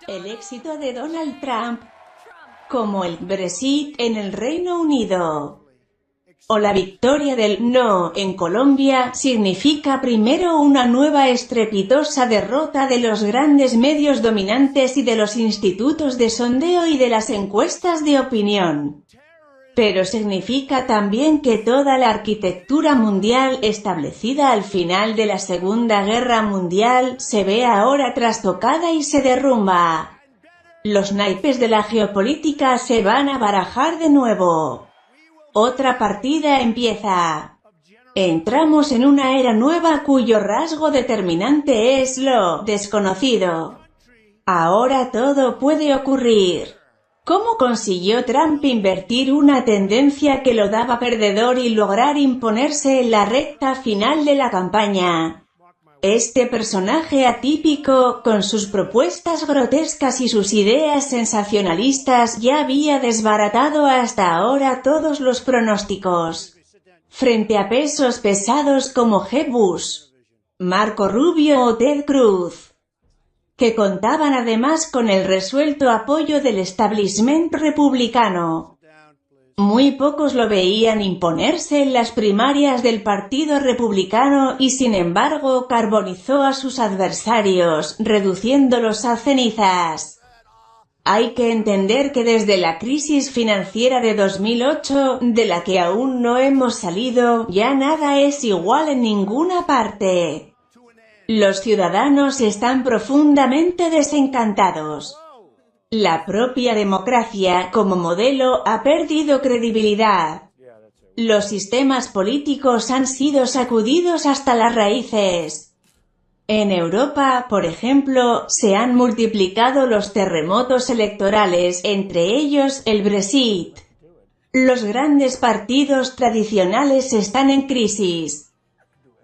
El éxito de Donald Trump, como el Brexit en el Reino Unido, o la victoria del no en Colombia, significa primero una nueva estrepitosa derrota de los grandes medios dominantes y de los institutos de sondeo y de las encuestas de opinión. Pero significa también que toda la arquitectura mundial establecida al final de la Segunda Guerra Mundial se ve ahora trastocada y se derrumba. Los naipes de la geopolítica se van a barajar de nuevo. Otra partida empieza. Entramos en una era nueva cuyo rasgo determinante es lo desconocido. Ahora todo puede ocurrir. ¿Cómo consiguió Trump invertir una tendencia que lo daba perdedor y lograr imponerse en la recta final de la campaña? Este personaje atípico, con sus propuestas grotescas y sus ideas sensacionalistas, ya había desbaratado hasta ahora todos los pronósticos. Frente a pesos pesados como Jeb Bush, Marco Rubio o Ted Cruz, que contaban además con el resuelto apoyo del establishment republicano. Muy pocos lo veían imponerse en las primarias del Partido Republicano y sin embargo carbonizó a sus adversarios, reduciéndolos a cenizas. Hay que entender que desde la crisis financiera de 2008, de la que aún no hemos salido, ya nada es igual en ninguna parte. Los ciudadanos están profundamente desencantados. La propia democracia, como modelo, ha perdido credibilidad. Los sistemas políticos han sido sacudidos hasta las raíces. En Europa, por ejemplo, se han multiplicado los terremotos electorales, entre ellos el Brexit. Los grandes partidos tradicionales están en crisis.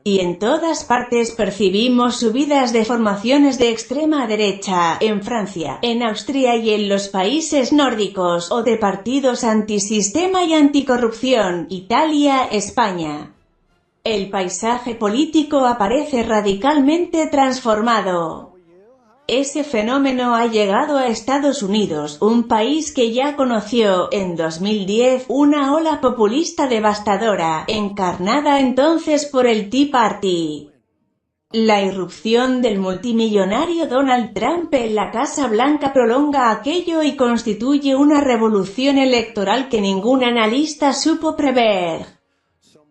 Y en todas partes percibimos subidas de formaciones de extrema derecha, en Francia, en Austria y en los países nórdicos, o de partidos antisistema y anticorrupción, Italia, España. El paisaje político aparece radicalmente transformado. Ese fenómeno ha llegado a Estados Unidos, un país que ya conoció, en 2010, una ola populista devastadora, encarnada entonces por el Tea Party. La irrupción del multimillonario Donald Trump en la Casa Blanca prolonga aquello y constituye una revolución electoral que ningún analista supo prever.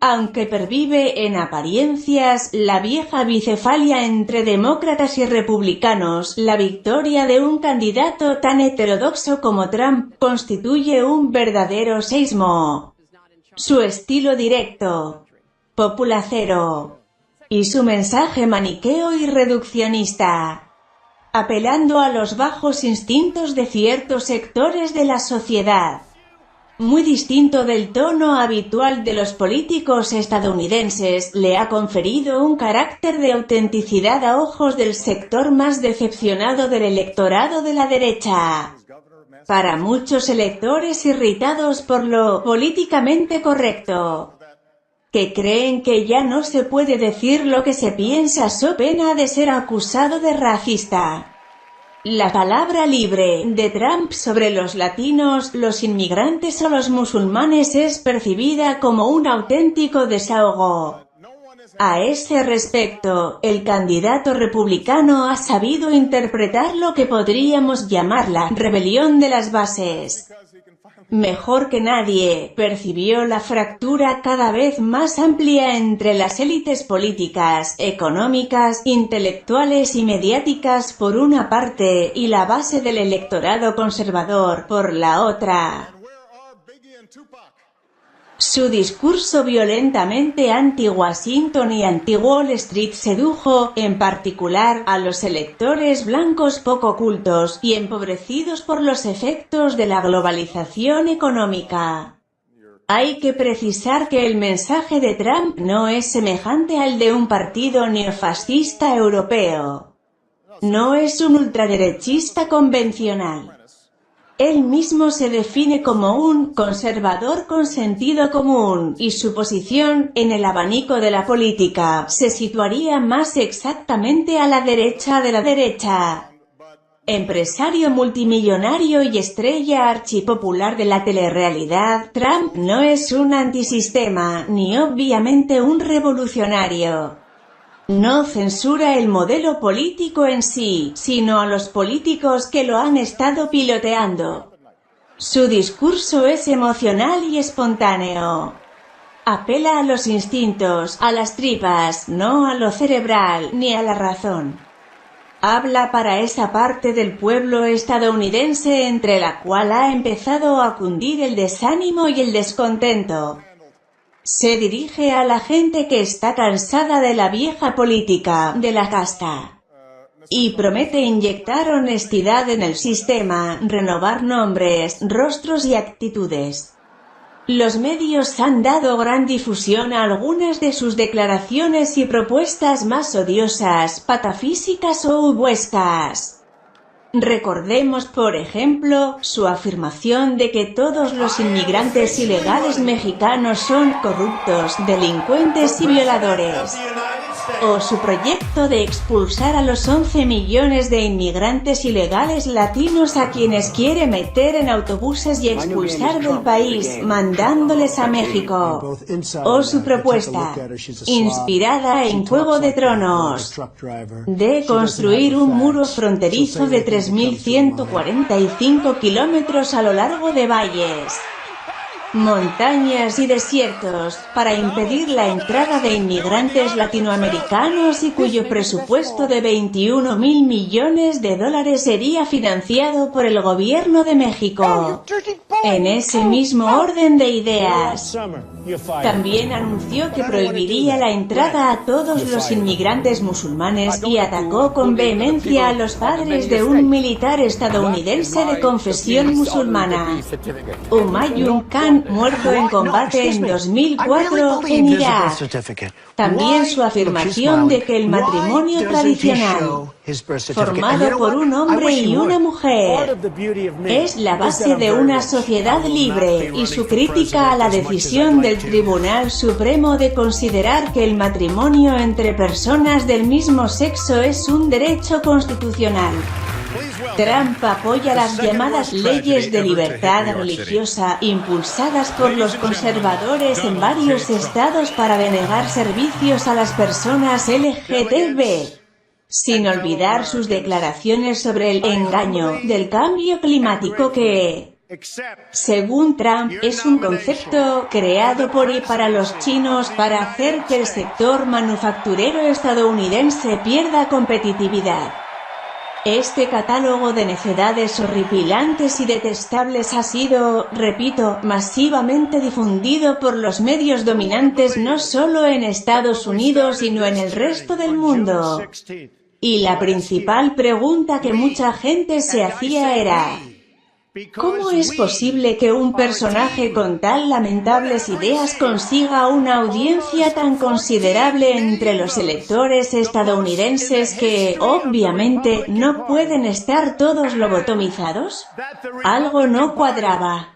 Aunque pervive en apariencias la vieja bicefalia entre demócratas y republicanos, la victoria de un candidato tan heterodoxo como Trump constituye un verdadero seísmo. Su estilo directo, populacero, y su mensaje maniqueo y reduccionista, apelando a los bajos instintos de ciertos sectores de la sociedad, muy distinto del tono habitual de los políticos estadounidenses, le ha conferido un carácter de autenticidad a ojos del sector más decepcionado del electorado de la derecha. Para muchos electores irritados por lo políticamente correcto, que creen que ya no se puede decir lo que se piensa so pena de ser acusado de racista. La palabra libre de Trump sobre los latinos, los inmigrantes o los musulmanes es percibida como un auténtico desahogo. A ese respecto, el candidato republicano ha sabido interpretar lo que podríamos llamar la rebelión de las bases. Mejor que nadie, percibió la fractura cada vez más amplia entre las élites políticas, económicas, intelectuales y mediáticas por una parte, y la base del electorado conservador por la otra. Su discurso violentamente anti-Washington y anti-Wall Street sedujo, en particular, a los electores blancos poco cultos y empobrecidos por los efectos de la globalización económica. Hay que precisar que el mensaje de Trump no es semejante al de un partido neofascista europeo. No es un ultraderechista convencional. Él mismo se define como un conservador con sentido común, y su posición, en el abanico de la política, se situaría más exactamente a la derecha de la derecha. Empresario multimillonario y estrella archipopular de la telerrealidad, Trump no es un antisistema, ni obviamente un revolucionario. No censura el modelo político en sí, sino a los políticos que lo han estado piloteando. Su discurso es emocional y espontáneo. Apela a los instintos, a las tripas, no a lo cerebral, ni a la razón. Habla para esa parte del pueblo estadounidense entre la cual ha empezado a cundir el desánimo y el descontento. Se dirige a la gente que está cansada de la vieja política, de la casta. Y promete inyectar honestidad en el sistema, renovar nombres, rostros y actitudes. Los medios han dado gran difusión a algunas de sus declaraciones y propuestas más odiosas, patafísicas o ubuescas. Recordemos, por ejemplo, su afirmación de que todos los inmigrantes ilegales mexicanos son corruptos, delincuentes y violadores. O su proyecto de expulsar a los 11 millones de inmigrantes ilegales latinos a quienes quiere meter en autobuses y expulsar del país, mandándoles a México. O su propuesta, inspirada en Juego de Tronos, de construir un muro fronterizo de 3.145 kilómetros a lo largo de valles, montañas y desiertos, para impedir la entrada de inmigrantes latinoamericanos y cuyo presupuesto de $21.000 millones sería financiado por el gobierno de México. En ese mismo orden de ideas, también anunció que prohibiría la entrada a todos los inmigrantes musulmanes y atacó con vehemencia a los padres de un militar estadounidense de confesión musulmana, Humayun Khan, muerto en combate en 2004 en Irak. También su afirmación de que el matrimonio tradicional, formado por un hombre y una mujer, es la base de una sociedad libre, y su crítica a la decisión del Tribunal Supremo de considerar que el matrimonio entre personas del mismo sexo es un derecho constitucional. Trump apoya las llamadas leyes de libertad religiosa impulsadas por los conservadores en varios estados para denegar servicios a las personas LGTB, sin olvidar sus declaraciones sobre el engaño del cambio climático que, según Trump, es un concepto creado por y para los chinos para hacer que el sector manufacturero estadounidense pierda competitividad. Este catálogo de necedades horripilantes y detestables ha sido, repito, masivamente difundido por los medios dominantes no solo en Estados Unidos sino en el resto del mundo. Y la principal pregunta que mucha gente se hacía era: ¿cómo es posible que un personaje con tan lamentables ideas consiga una audiencia tan considerable entre los electores estadounidenses que, obviamente, no pueden estar todos lobotomizados? Algo no cuadraba.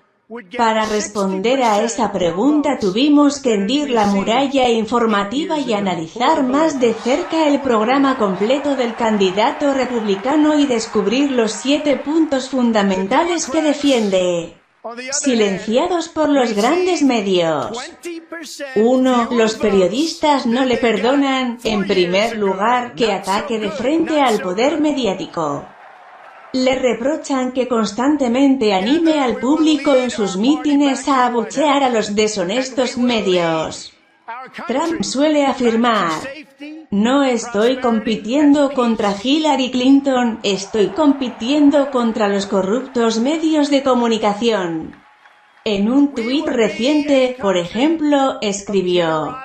Para responder a esa pregunta tuvimos que hendir la muralla informativa y analizar más de cerca el programa completo del candidato republicano y descubrir los 7 puntos fundamentales que defiende, silenciados por los grandes medios. 1. Los periodistas no le perdonan, en primer lugar, que ataque de frente al poder mediático. Le reprochan que constantemente anime al público en sus mítines a abuchear a los deshonestos medios. Trump suele afirmar: no estoy compitiendo contra Hillary Clinton, estoy compitiendo contra los corruptos medios de comunicación. En un tuit reciente, por ejemplo, escribió: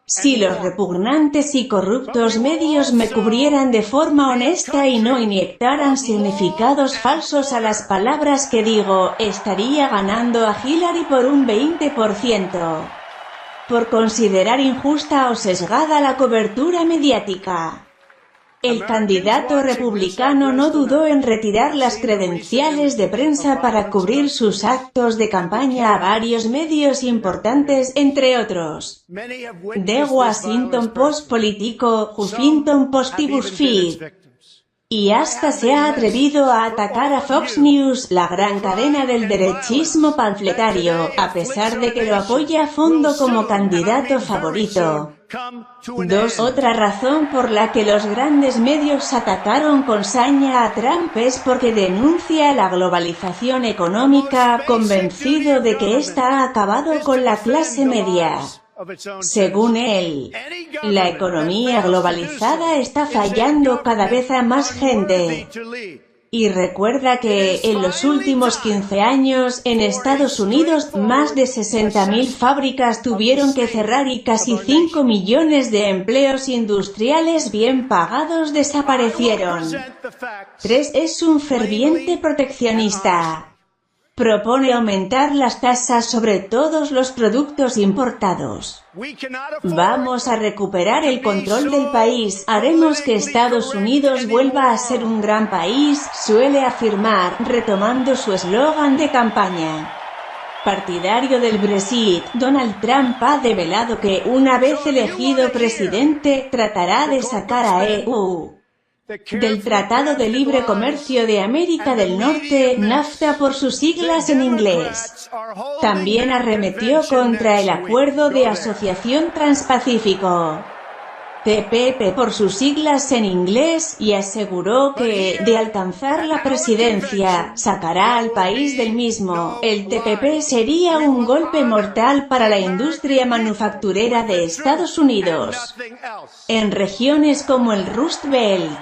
si los repugnantes y corruptos medios me cubrieran de forma honesta y no inyectaran significados falsos a las palabras que digo, estaría ganando a Hillary por un 20%. Por considerar injusta o sesgada la cobertura mediática. El candidato republicano no dudó en retirar las credenciales de prensa para cubrir sus actos de campaña a varios medios importantes, entre otros: The Washington Post, Politico, Huffington Post y BuzzFeed. Y hasta se ha atrevido a atacar a Fox News, la gran cadena del derechismo panfletario, a pesar de que lo apoya a fondo como candidato favorito. 2. Otra razón por la que los grandes medios atacaron con saña a Trump es porque denuncia la globalización económica, convencido de que ésta ha acabado con la clase media. Según él, la economía globalizada está fallando cada vez a más gente. Y recuerda que, en los últimos 15 años, en Estados Unidos, más de 60.000 fábricas tuvieron que cerrar y casi 5 millones de empleos industriales bien pagados desaparecieron. 3. Es un ferviente proteccionista. Propone aumentar las tasas sobre todos los productos importados. Vamos a recuperar el control del país, haremos que Estados Unidos vuelva a ser un gran país, suele afirmar, retomando su eslogan de campaña. Partidario del Brexit, Donald Trump ha develado que, una vez elegido presidente, tratará de sacar a EU del Tratado de Libre Comercio de América del Norte, NAFTA por sus siglas en inglés. También arremetió contra el Acuerdo de Asociación Transpacífico, TPP por sus siglas en inglés, y aseguró que, de alcanzar la presidencia, sacará al país del mismo. El TPP sería un golpe mortal para la industria manufacturera de Estados Unidos. En regiones como el Rust Belt,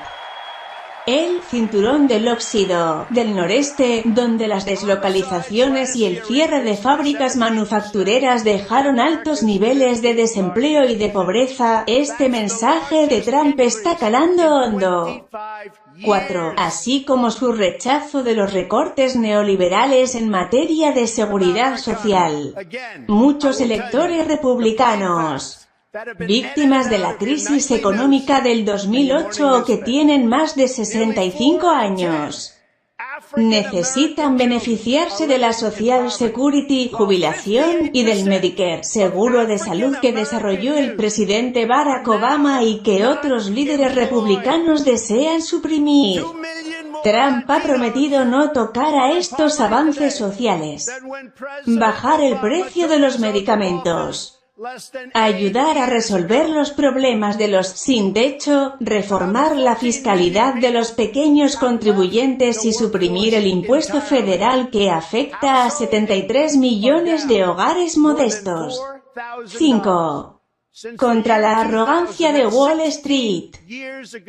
el cinturón del óxido del noreste, donde las deslocalizaciones y el cierre de fábricas manufactureras dejaron altos niveles de desempleo y de pobreza, este mensaje de Trump está calando hondo. 4. Así como su rechazo de los recortes neoliberales en materia de seguridad social. Muchos electores republicanos, víctimas de la crisis económica del 2008 o que tienen más de 65 años, necesitan beneficiarse de la Social Security, jubilación, y del Medicare, seguro de salud que desarrolló el presidente Barack Obama y que otros líderes republicanos desean suprimir. Trump ha prometido no tocar a estos avances sociales, bajar el precio de los medicamentos, ayudar a resolver los problemas de los sin techo, reformar la fiscalidad de los pequeños contribuyentes y suprimir el impuesto federal que afecta a 73 millones de hogares modestos. 5. Contra la arrogancia de Wall Street.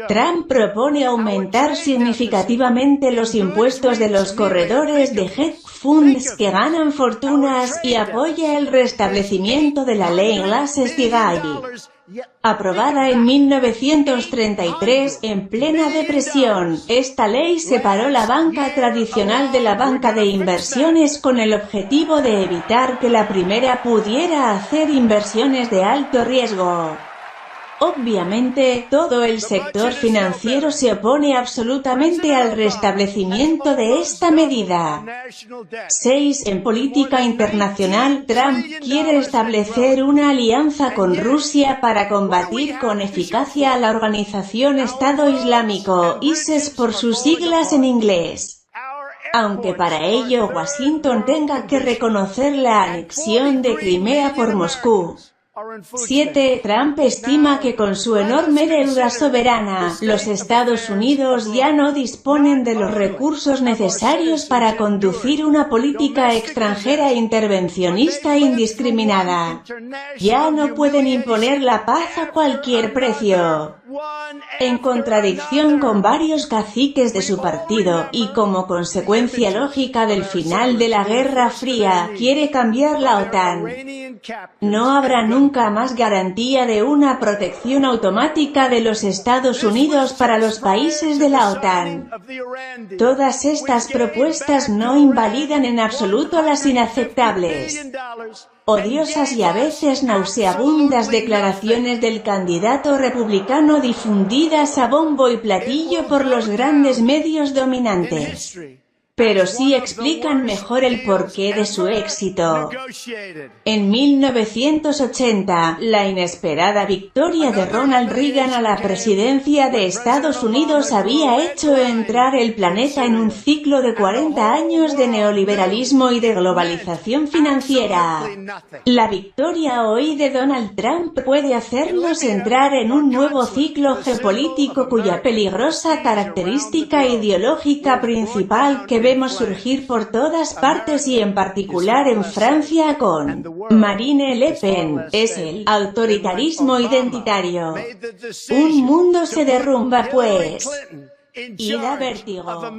Trump propone aumentar significativamente los impuestos de los corredores de hedge funds que ganan fortunas y apoya el restablecimiento de la ley Glass-Steagall, aprobada en 1933, en plena depresión. Esta ley separó la banca tradicional de la banca de inversiones con el objetivo de evitar que la primera pudiera hacer inversiones de alto riesgo. Obviamente, todo el sector financiero se opone absolutamente al restablecimiento de esta medida. 6. En política internacional, Trump quiere establecer una alianza con Rusia para combatir con eficacia a la organización Estado Islámico, ISIS por sus siglas en inglés. Aunque para ello Washington tenga que reconocer la anexión de Crimea por Moscú. 7. Trump estima que con su enorme deuda soberana, los Estados Unidos ya no disponen de los recursos necesarios para conducir una política extranjera intervencionista indiscriminada. Ya no pueden imponer la paz a cualquier precio. En contradicción con varios caciques de su partido, y como consecuencia lógica del final de la Guerra Fría, quiere cambiar la OTAN. No habrá nunca más garantía de una protección automática de los Estados Unidos para los países de la OTAN. Todas estas propuestas no invalidan en absoluto las inaceptables. odiosas y a veces nauseabundas declaraciones del candidato republicano difundidas a bombo y platillo por los grandes medios dominantes. Pero sí explican mejor el porqué de su éxito. En 1980, la inesperada victoria de Ronald Reagan a la presidencia de Estados Unidos había hecho entrar el planeta en un ciclo de 40 años de neoliberalismo y de globalización financiera. La victoria hoy de Donald Trump puede hacernos entrar en un nuevo ciclo geopolítico cuya peligrosa característica ideológica principal que vemos surgir por todas partes y en particular en Francia con Marine Le Pen es el autoritarismo identitario. Un mundo se derrumba pues, y da vértigo.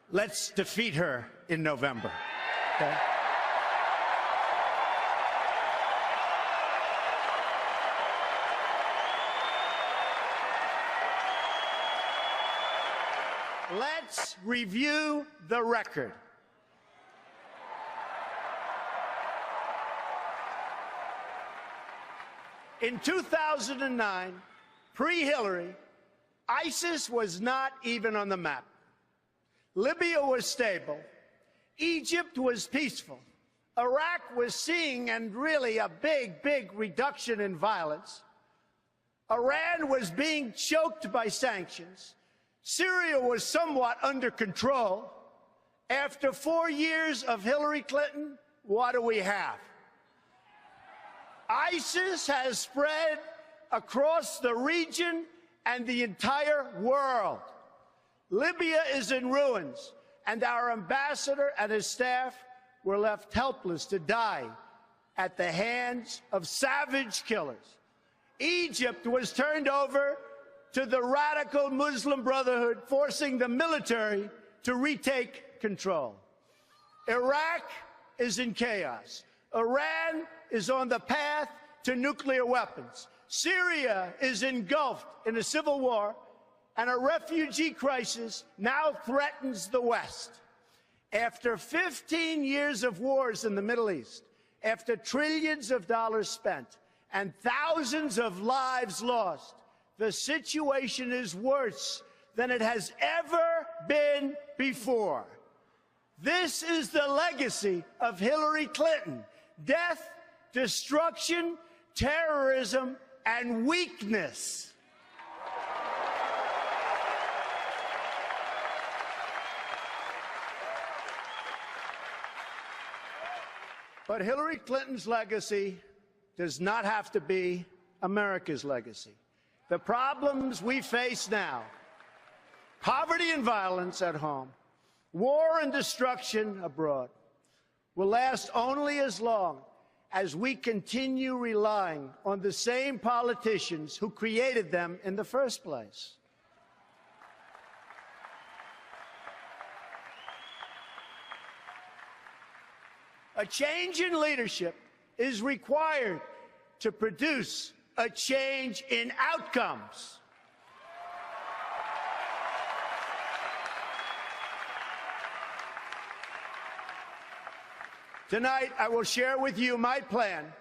Let's defeat her in November. Okay? Let's review the record. In 2009, pre-Hillary, ISIS was not even on the map. Libya was stable, Egypt was peaceful, Iraq was seeing and really a big reduction in violence, Iran was being choked by sanctions, Syria was somewhat under control. After 4 years of Hillary Clinton, what do we have? ISIS has spread across the region and the entire world. Libya is in ruins, and our ambassador and his staff were left helpless to die at the hands of savage killers. Egypt was turned over to the radical Muslim Brotherhood, forcing the military to retake control. Iraq is in chaos. Iran is on the path to nuclear weapons. Syria is engulfed in a civil war, and a refugee crisis now threatens the West. After 15 years of wars in the Middle East, after trillions of dollars spent and thousands of lives lost, the situation is worse than it has ever been before. This is the legacy of Hillary Clinton: death, destruction, terrorism, and weakness. But Hillary Clinton's legacy does not have to be America's legacy. The problems we face now, poverty and violence at home, war and destruction abroad, will last only as long as we continue relying on the same politicians who created them in the first place. A change in leadership is required to produce a change in outcomes. Tonight, I will share with you my plan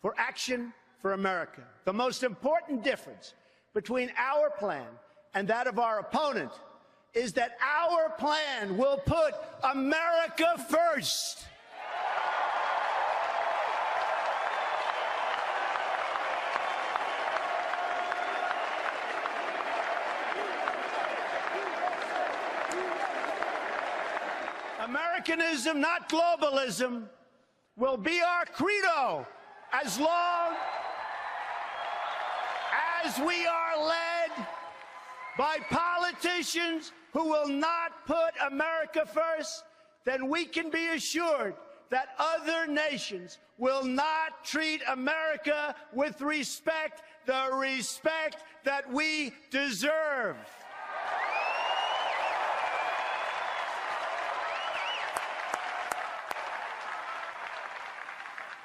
for Action for America. The most important difference between our plan and that of our opponent is that our plan will put America first. Americanism, not globalism, will be our credo as long as we are led by politicians who will not put America first. Then we can be assured that other nations will not treat America with respect, the respect that we deserve.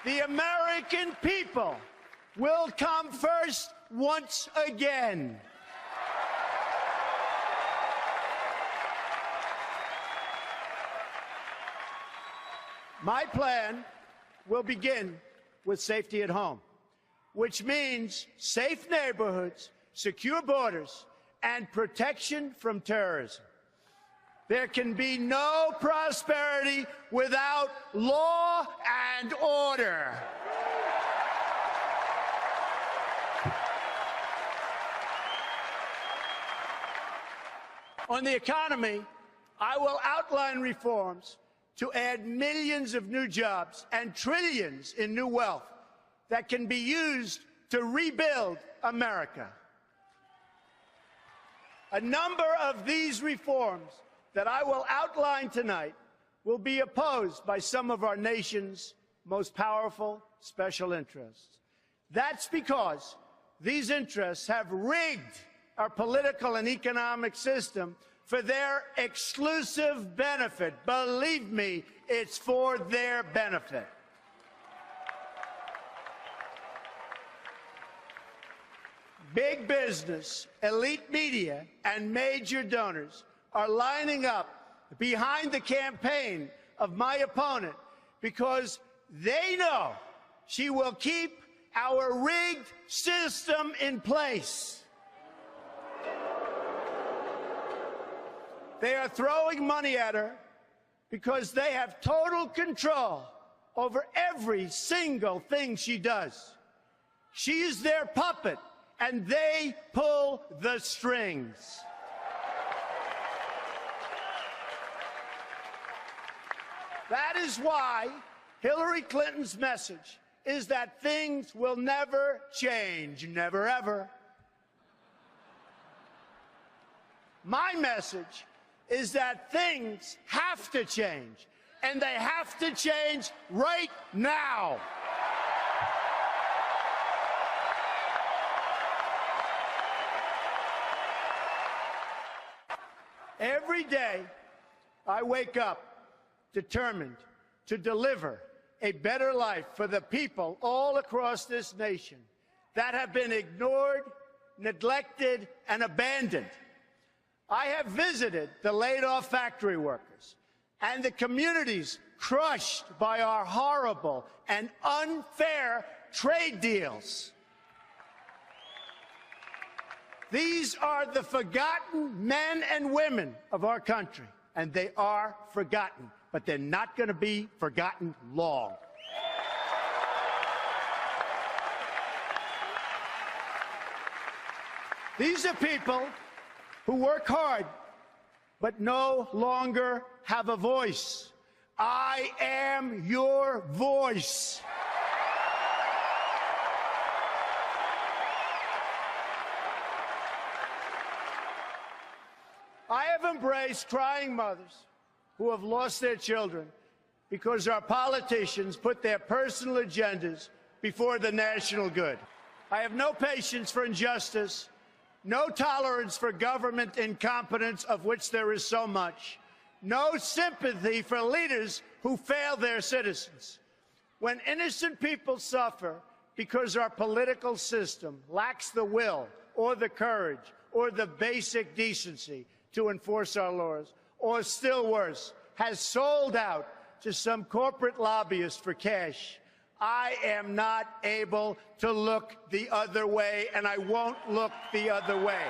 The American people will come first once again. My plan will begin with safety at home, which means safe neighborhoods, secure borders, and protection from terrorism. There can be no prosperity without law and order. On the economy, I will outline reforms to add millions of new jobs and trillions in new wealth that can be used to rebuild America. A number of these reforms that I will outline tonight will be opposed by some of our nation's most powerful special interests. That's because these interests have rigged our political and economic system for their exclusive benefit. Believe me, it's for their benefit. Big business, elite media, and major donors are lining up behind the campaign of my opponent because they know she will keep our rigged system in place. They are throwing money at her because they have total control over every single thing she does. She is their puppet, and they pull the strings. That is why Hillary Clinton's message is that things will never change, never ever. My message is that things have to change, and they have to change right now. Every day, I wake up determined to deliver a better life for the people all across this nation that have been ignored, neglected, and abandoned. I have visited the laid-off factory workers and the communities crushed by our horrible and unfair trade deals. These are the forgotten men and women of our country, and they are forgotten, but they're not going to be forgotten long. These are people who work hard, but no longer have a voice. I am your voice. I have embraced crying mothers who have lost their children because our politicians put their personal agendas before the national good. I have no patience for injustice, no tolerance for government incompetence, of which there is so much, no sympathy for leaders who fail their citizens. When innocent people suffer because our political system lacks the will or the courage or the basic decency to enforce our laws, or still worse, has sold out to some corporate lobbyist for cash, I am not able to look the other way, and I won't look the other way.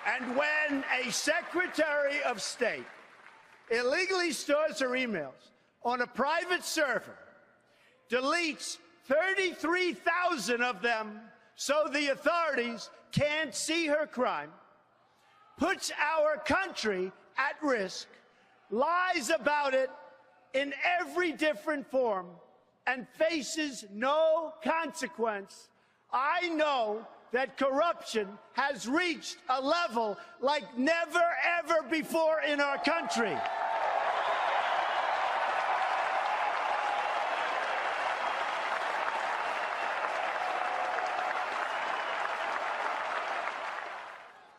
And when a Secretary of State illegally stores her emails on a private server, deletes 33,000 of them so the authorities can't see her crime, puts our country at risk, lies about it in every different form, and faces no consequence, I know that corruption has reached a level like never, ever before in our country.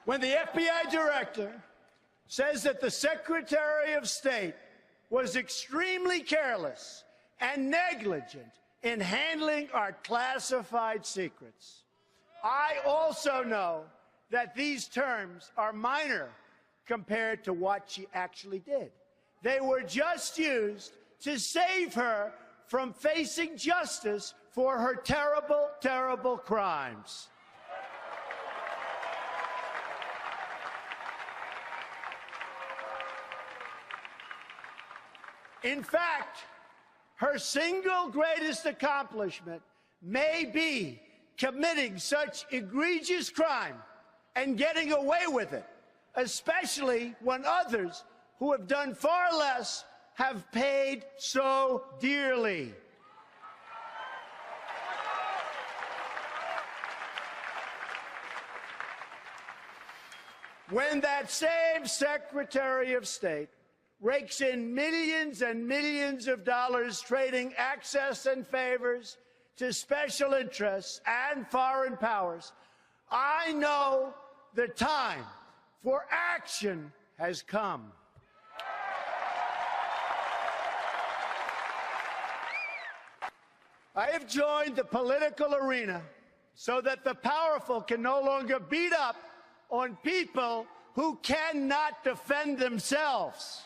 When the FBI director says that the Secretary of State was extremely careless and negligent in handling our classified secrets. I also know that these terms are minor compared to what she actually did. They were just used to save her from facing justice for her terrible, terrible crimes. In fact, her single greatest accomplishment may be committing such egregious crime and getting away with it, especially when others who have done far less have paid so dearly. When that same Secretary of State rakes in millions and millions of dollars trading access and favors to special interests and foreign powers, I know the time for action has come. I have joined the political arena so that the powerful can no longer beat up on people who cannot defend themselves.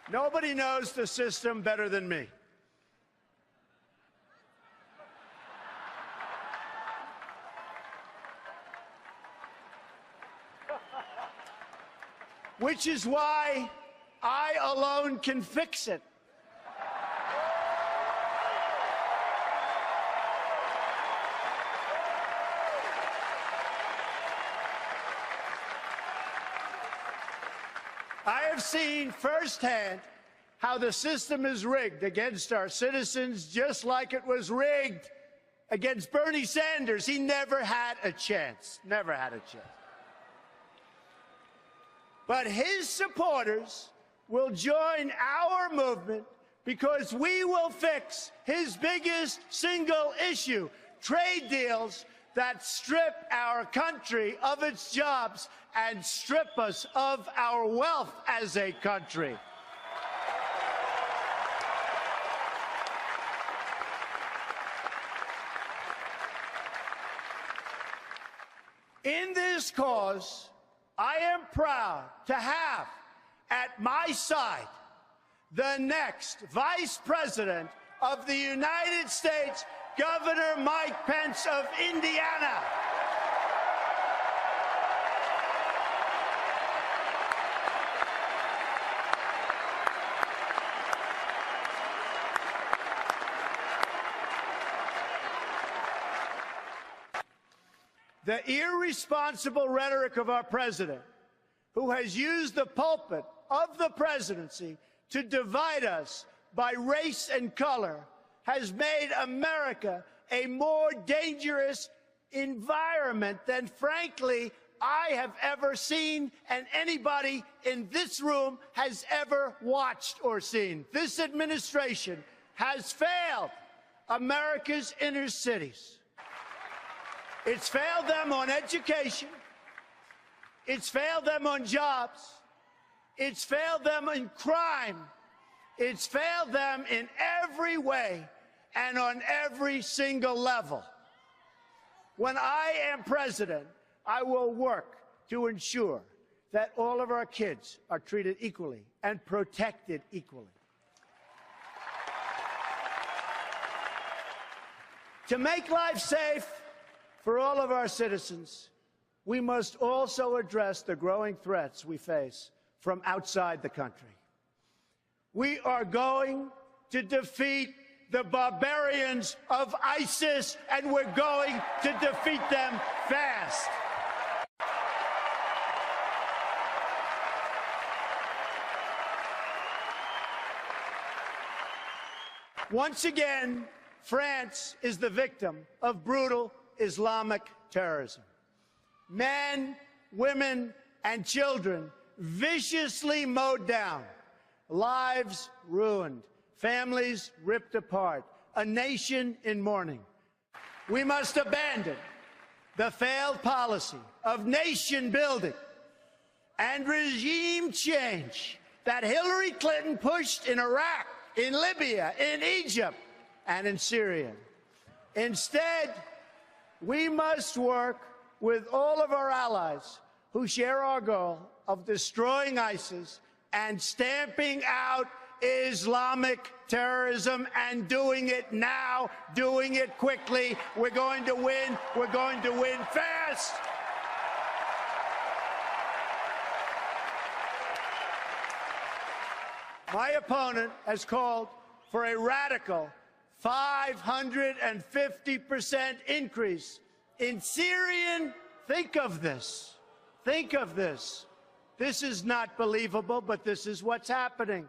Nobody knows the system better than me. Which is why I alone can fix it. I have seen firsthand how the system is rigged against our citizens, just like it was rigged against Bernie Sanders. He never had a chance, never had a chance. But his supporters will join our movement because we will fix his biggest single issue, trade deals that strip our country of its jobs and strip us of our wealth as a country. In this cause, I am proud to have at my side the next Vice President of the United States, Governor Mike Pence of Indiana. The irresponsible rhetoric of our president, who has used the pulpit of the presidency to divide us by race and color, has made America a more dangerous environment than, frankly, I have ever seen and anybody in this room has ever watched or seen. This administration has failed America's inner cities. It's failed them on education. It's failed them on jobs. It's failed them in crime. It's failed them in every way and on every single level. When I am president, I will work to ensure that all of our kids are treated equally and protected equally. To make life safe for all of our citizens, we must also address the growing threats we face from outside the country. We are going to defeat the barbarians of ISIS, and we're going to defeat them fast. Once again, France is the victim of brutal Islamic terrorism. Men, women, and children viciously mowed down, lives ruined, families ripped apart, a nation in mourning. We must abandon the failed policy of nation building and regime change that Hillary Clinton pushed in Iraq, in Libya, in Egypt, and in Syria. Instead, we must work with all of our allies who share our goal of destroying ISIS and stamping out Islamic terrorism, and doing it now, doing it quickly. We're going to win. We're going to win fast. My opponent has called for a radical 550% increase in Syrian. Think of this. Think of this. This is not believable, but this is what's happening.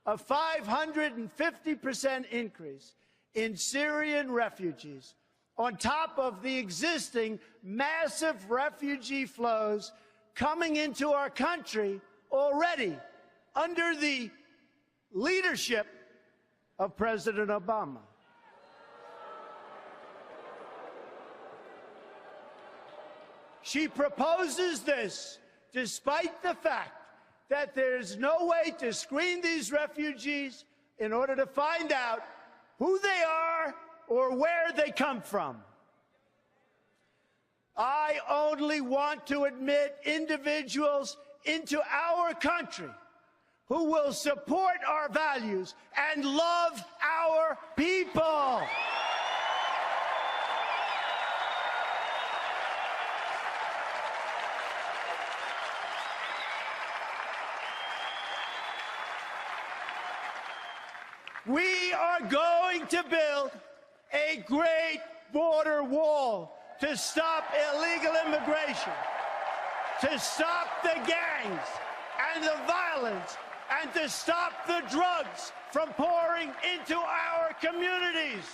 A 550% increase in Syrian refugees on top of the existing massive refugee flows coming into our country already under the leadership of President Obama. She proposes this despite the fact that there's no way to screen these refugees in order to find out who they are or where they come from. I only want to admit individuals into our country who will support our values and love our people. We are going to build a great border wall to stop illegal immigration, to stop the gangs and the violence, and to stop the drugs from pouring into our communities.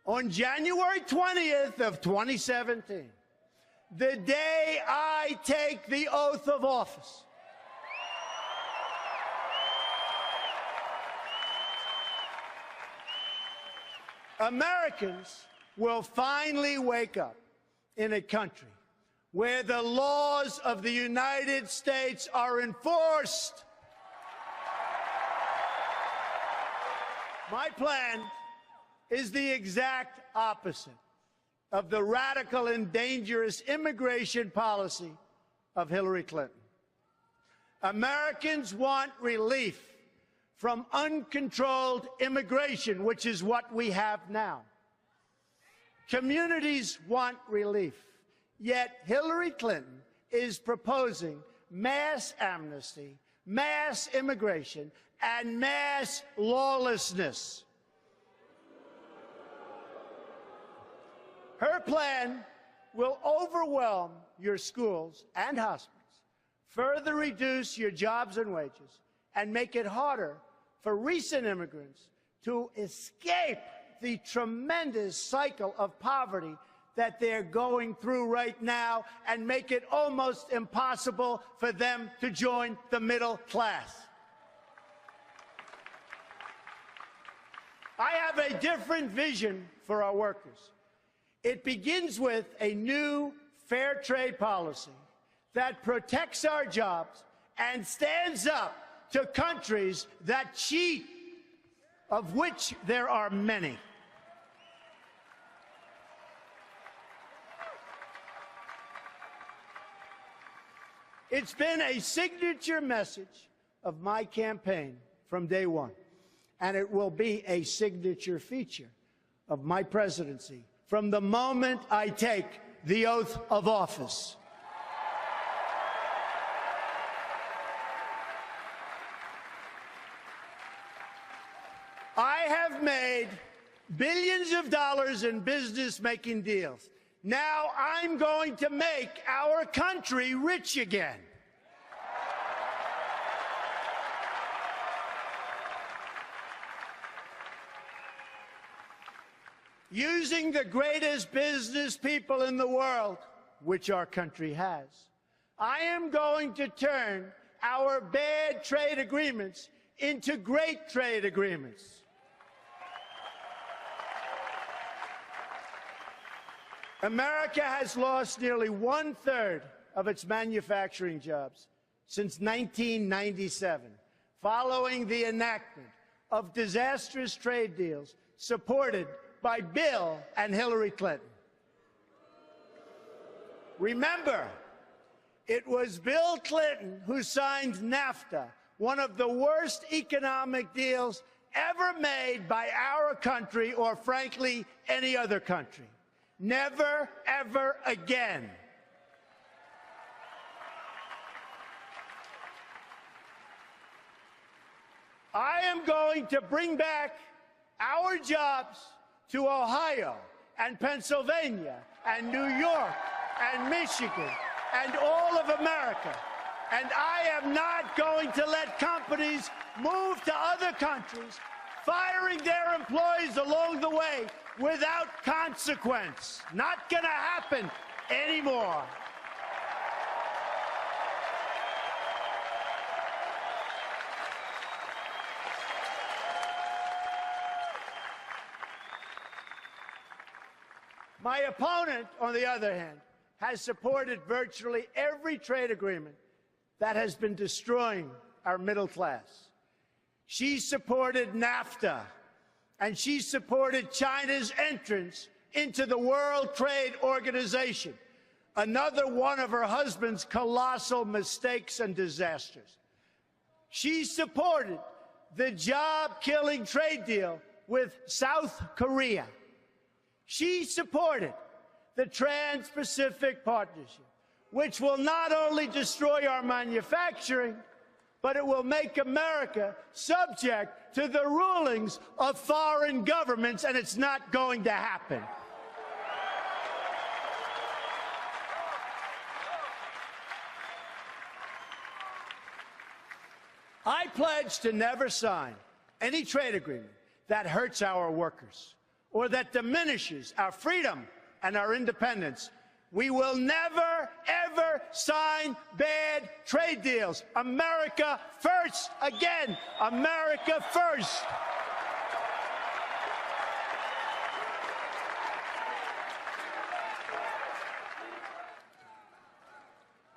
On January 20th of 2017, the day I take the oath of office, Americans will finally wake up in a country where the laws of the United States are enforced. My plan is the exact opposite of the radical and dangerous immigration policy of Hillary Clinton. Americans want relief from uncontrolled immigration, which is what we have now. Communities want relief, yet Hillary Clinton is proposing mass amnesty, mass immigration, and mass lawlessness. Her plan will overwhelm your schools and hospitals, further reduce your jobs and wages, and make it harder for recent immigrants to escape the tremendous cycle of poverty that they're going through right now, and make it almost impossible for them to join the middle class. I have a different vision for our workers. It begins with a new fair trade policy that protects our jobs and stands up to countries that cheat, of which there are many. It's been a signature message of my campaign from day one, and it will be a signature feature of my presidency from the moment I take the oath of office. I have made billions of dollars in business-making deals. Now I'm going to make our country rich again. Using the greatest business people in the world which our country has. I am going to turn our bad trade agreements into great trade agreements. America has lost nearly 1/3 of its manufacturing jobs since 1997, following the enactment of disastrous trade deals supported by Bill and Hillary Clinton. Remember, it was Bill Clinton who signed NAFTA, one of the worst economic deals ever made by our country or, frankly, any other country. Never, ever again. I am going to bring back our jobs to Ohio and Pennsylvania and New York and Michigan and all of America. And I am not going to let companies move to other countries, firing their employees along the way without consequence. Not going to happen anymore. My opponent, on the other hand, has supported virtually every trade agreement that has been destroying our middle class. She supported NAFTA, and she supported China's entrance into the World Trade Organization, another one of her husband's colossal mistakes and disasters. She supported the job-killing trade deal with South Korea. She supported the Trans-Pacific Partnership, which will not only destroy our manufacturing, but it will make America subject to the rulings of foreign governments, and it's not going to happen. I pledge to never sign any trade agreement that hurts our workers or that diminishes our freedom and our independence. We will never, ever sign bad trade deals. America first. Again, America first.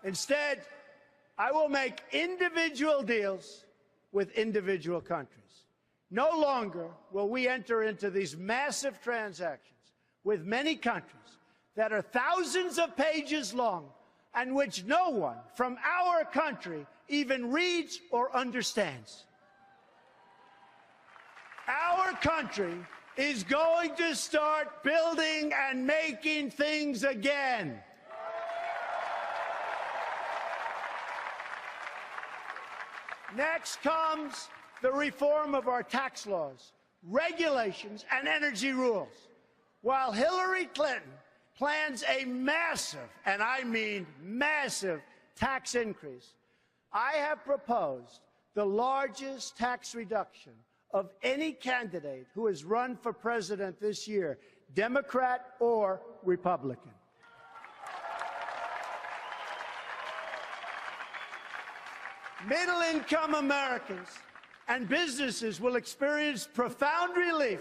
Instead, I will make individual deals with individual countries. No longer will we enter into these massive transactions with many countries that are thousands of pages long and which no one from our country even reads or understands. Our country is going to start building and making things again. Next comes the reform of our tax laws, regulations, and energy rules. While Hillary Clinton plans a massive, and I mean massive, tax increase, I have proposed the largest tax reduction of any candidate who has run for president this year, Democrat or Republican. Middle-income Americans and businesses will experience profound relief,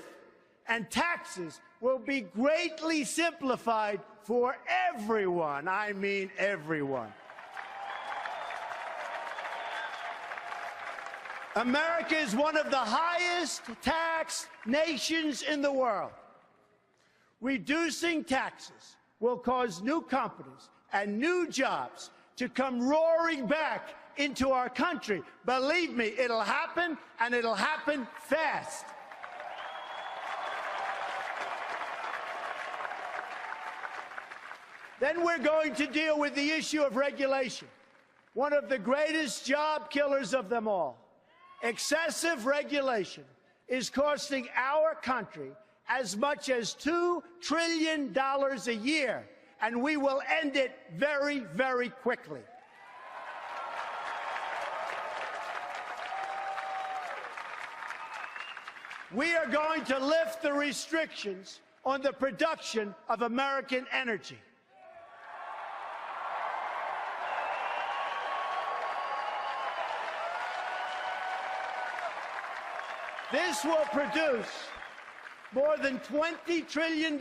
and taxes will be greatly simplified for everyone. I mean everyone. America is one of the highest taxed nations in the world. Reducing taxes will cause new companies and new jobs to come roaring back into our country. Believe me, it'll happen, and it'll happen fast. Then we're going to deal with the issue of regulation, one of the greatest job killers of them all. Excessive regulation is costing our country as much as $2 trillion a year, and we will end it very, very quickly. We are going to lift the restrictions on the production of American energy. This will produce more than $20 trillion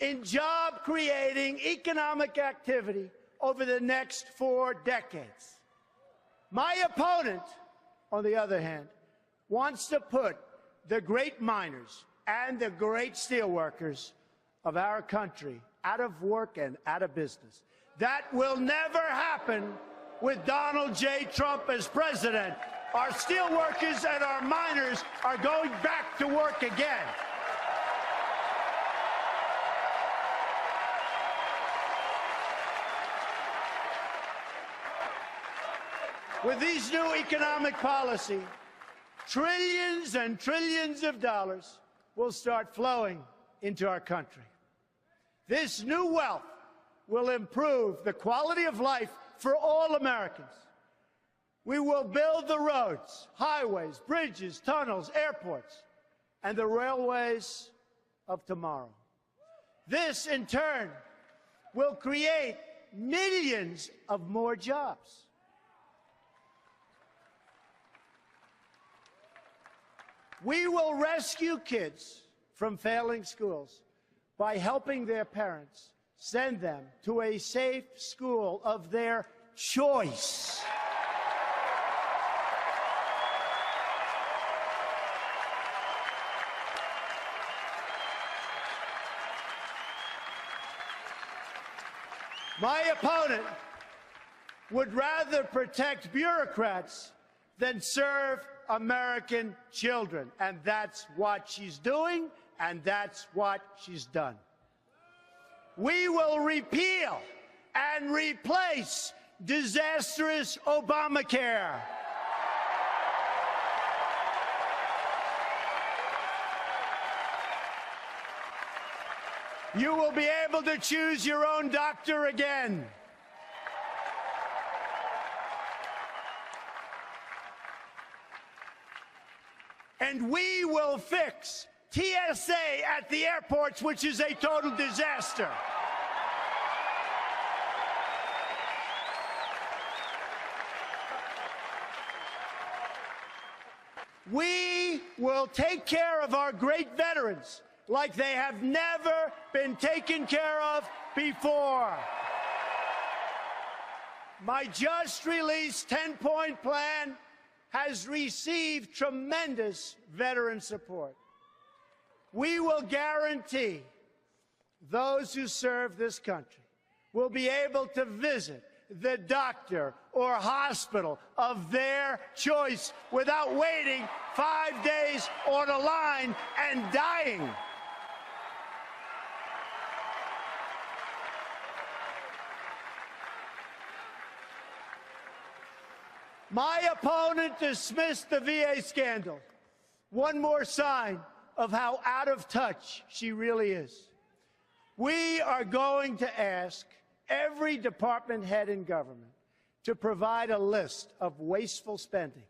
in job-creating economic activity over the next 4 decades. My opponent, on the other hand, wants to put the great miners and the great steelworkers of our country out of work and out of business. That will never happen with Donald J. Trump as president. Our steelworkers and our miners are going back to work again. With these new economic policy, trillions and trillions of dollars will start flowing into our country. This new wealth will improve the quality of life for all Americans. We will build the roads, highways, bridges, tunnels, airports, and the railways of tomorrow. This, in turn, will create millions of more jobs. We will rescue kids from failing schools by helping their parents send them to a safe school of their choice. My opponent would rather protect bureaucrats than serve American children. And that's what she's doing, and that's what she's done. We will repeal and replace disastrous Obamacare. You will be able to choose your own doctor again. And we will fix TSA at the airports, which is a total disaster. We will take care of our great veterans like they have never been taken care of before. My just-released 10-point plan has received tremendous veteran support. We will guarantee those who serve this country will be able to visit the doctor or hospital of their choice without waiting 5 days on a line and dying. My opponent dismissed the VA scandal. One more sign of how out of touch she really is. We are going to ask every department head in government to provide a list of wasteful spending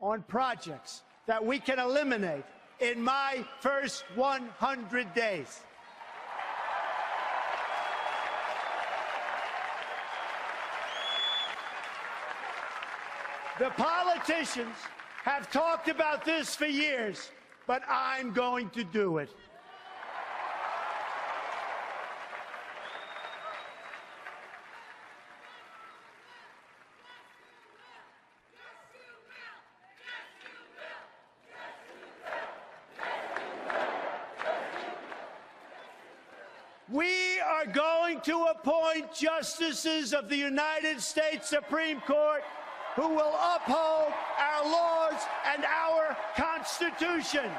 on projects that we can eliminate in my first 100 days. The politicians have talked about this for years, but I'm going to do it. We are going to appoint justices of the United States Supreme Court who will uphold our laws and our Constitution.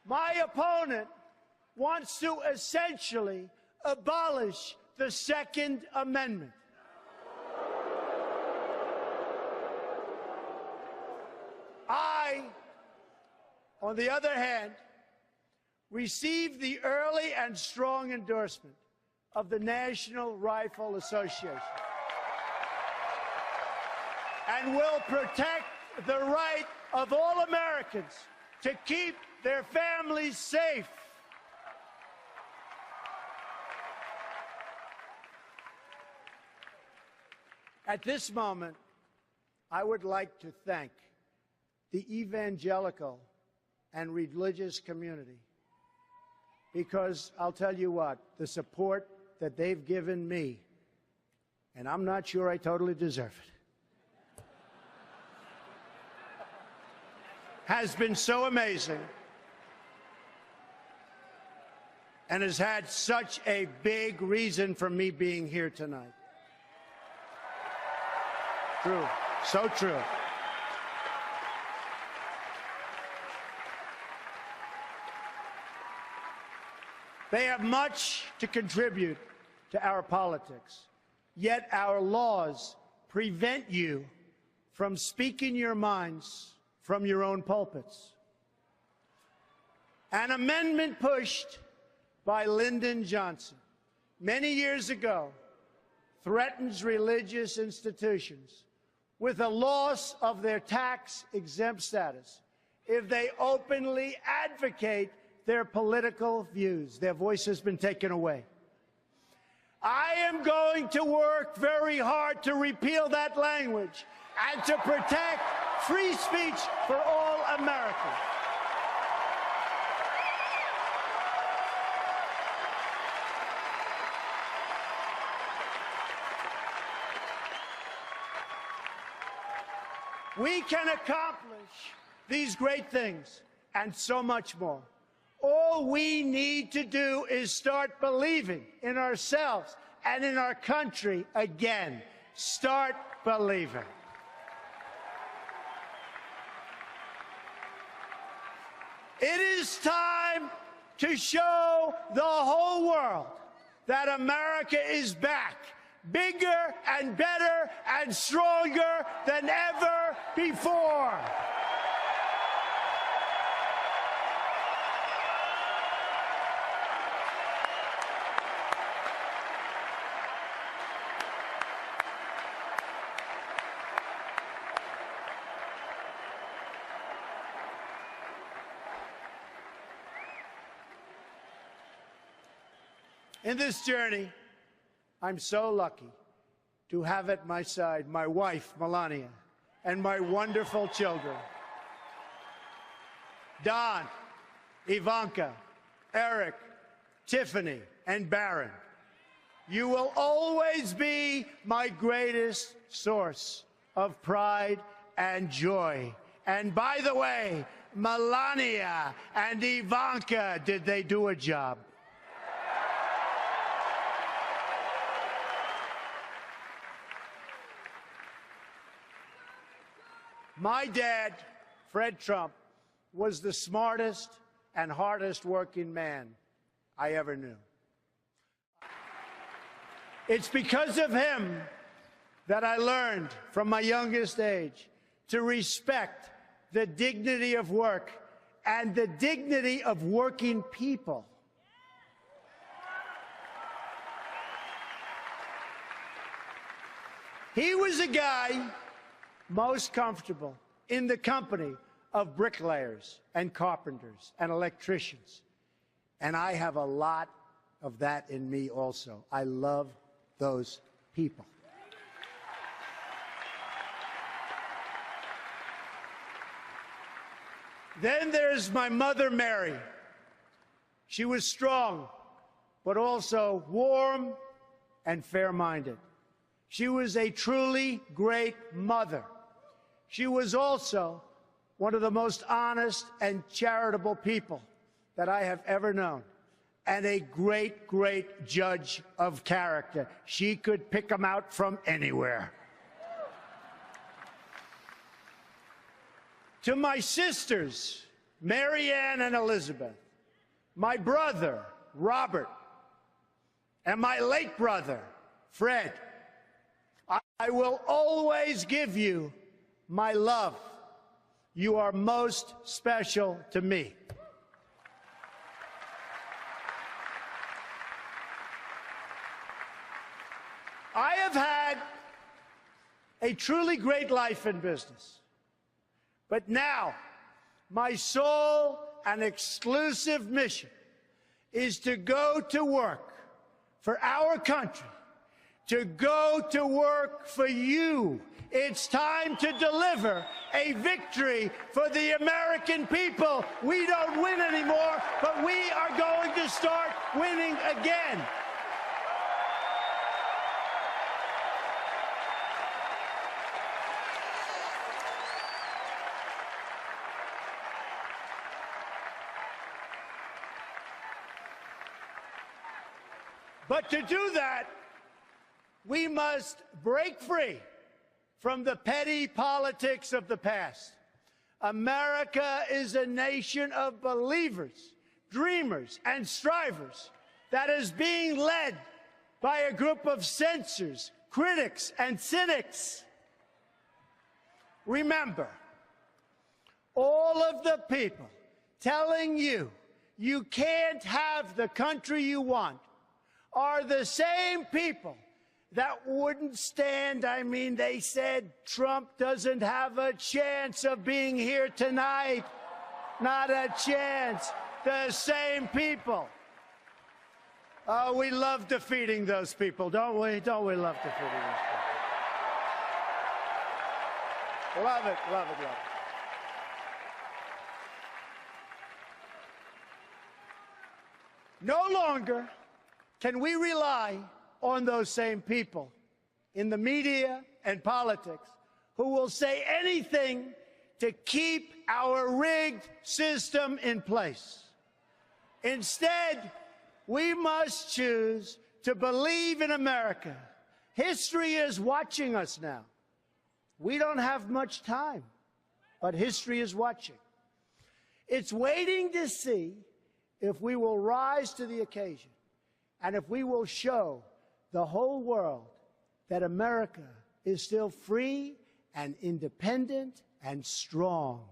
My opponent wants to essentially abolish the Second Amendment. I, on the other hand, received the early and strong endorsement of the National Rifle Association and will protect the right of all Americans to keep their families safe. At this moment, I would like to thank the evangelical and religious community, because I'll tell you what, the support that they've given me, and I'm not sure I totally deserve it, has been so amazing and has had such a big reason for me being here tonight. True, so true. They have much to contribute to our politics, yet our laws prevent you from speaking your minds from your own pulpits. An amendment pushed by Lyndon Johnson many years ago threatens religious institutions with a loss of their tax-exempt status if they openly advocate their political views. Their voice has been taken away. I am going to work very hard to repeal that language and to protect free speech for all Americans. We can accomplish these great things and so much more. All we need to do is start believing in ourselves and in our country again. Start believing. It is time to show the whole world that America is back, bigger and better and stronger than ever before. In this journey, I'm so lucky to have at my side my wife, Melania, and my wonderful children, Don, Ivanka, Eric, Tiffany, and Barron. You will always be my greatest source of pride and joy. And by the way, Melania and Ivanka, did they do a job? My dad, Fred Trump, was the smartest and hardest working man I ever knew. It's because of him that I learned from my youngest age to respect the dignity of work and the dignity of working people. He was a guy most comfortable in the company of bricklayers and carpenters and electricians. And I have a lot of that in me also. I love those people. Then there's my mother, Mary. She was strong, but also warm and fair-minded. She was a truly great mother. She was also one of the most honest and charitable people that I have ever known, and a great, great judge of character. She could pick them out from anywhere. To my sisters, Mary Ann and Elizabeth, my brother, Robert, and my late brother, Fred, I will always give you my love. You are most special to me. I have had a truly great life in business. But now, my sole and exclusive mission is to go to work for our country to go to work for you. It's time to deliver a victory for the American people. We don't win anymore, but we are going to start winning again. But to do that, we must break free from the petty politics of the past. America is a nation of believers, dreamers, and strivers that is being led by a group of censors, critics, and cynics. Remember, all of the people telling you you can't have the country you want are the same people that wouldn't stand. They said Trump doesn't have a chance of being here tonight. Not a chance. The same people. Oh, we love defeating those people, don't we? Don't we love defeating those people? Love it, love it, love it. No longer can we rely on those same people in the media and politics who will say anything to keep our rigged system in place. Instead, we must choose to believe in America. History is watching us now. We don't have much time, but history is watching. It's waiting to see if we will rise to the occasion. And if we will show the whole world that America is still free and independent and strong.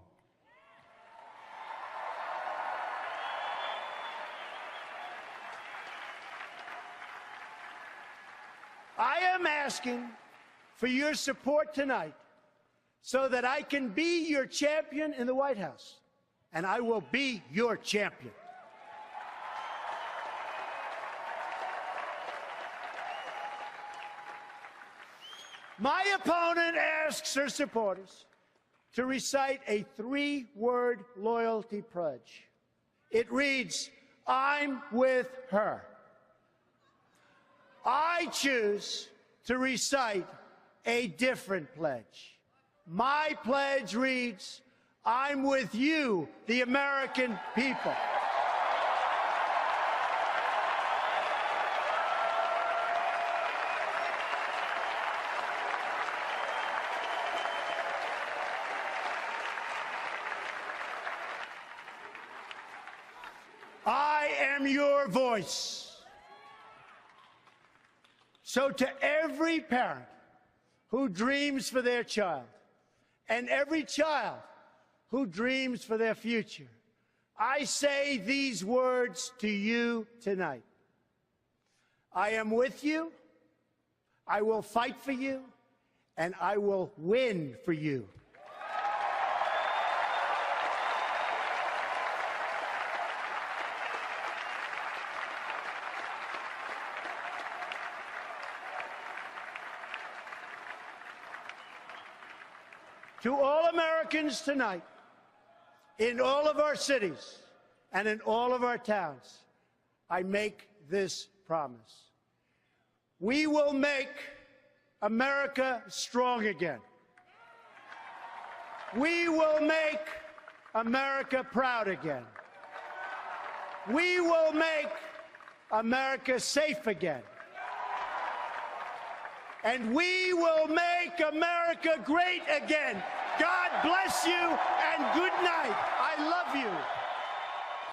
I am asking for your support tonight so that I can be your champion in the White House. And I will be your champion. My opponent asks her supporters to recite a 3-word loyalty pledge. It reads, I'm with her. I choose to recite a different pledge. My pledge reads, I'm with you, the American people. I am your voice. So to every parent who dreams for their child, and every child who dreams for their future, I say these words to you tonight. I am with you, I will fight for you, and I will win for you. To all Americans tonight, in all of our cities and in all of our towns, I make this promise. We will make America strong again. We will make America proud again. We will make America safe again. And we will make America great again. God bless you and good night. I love you.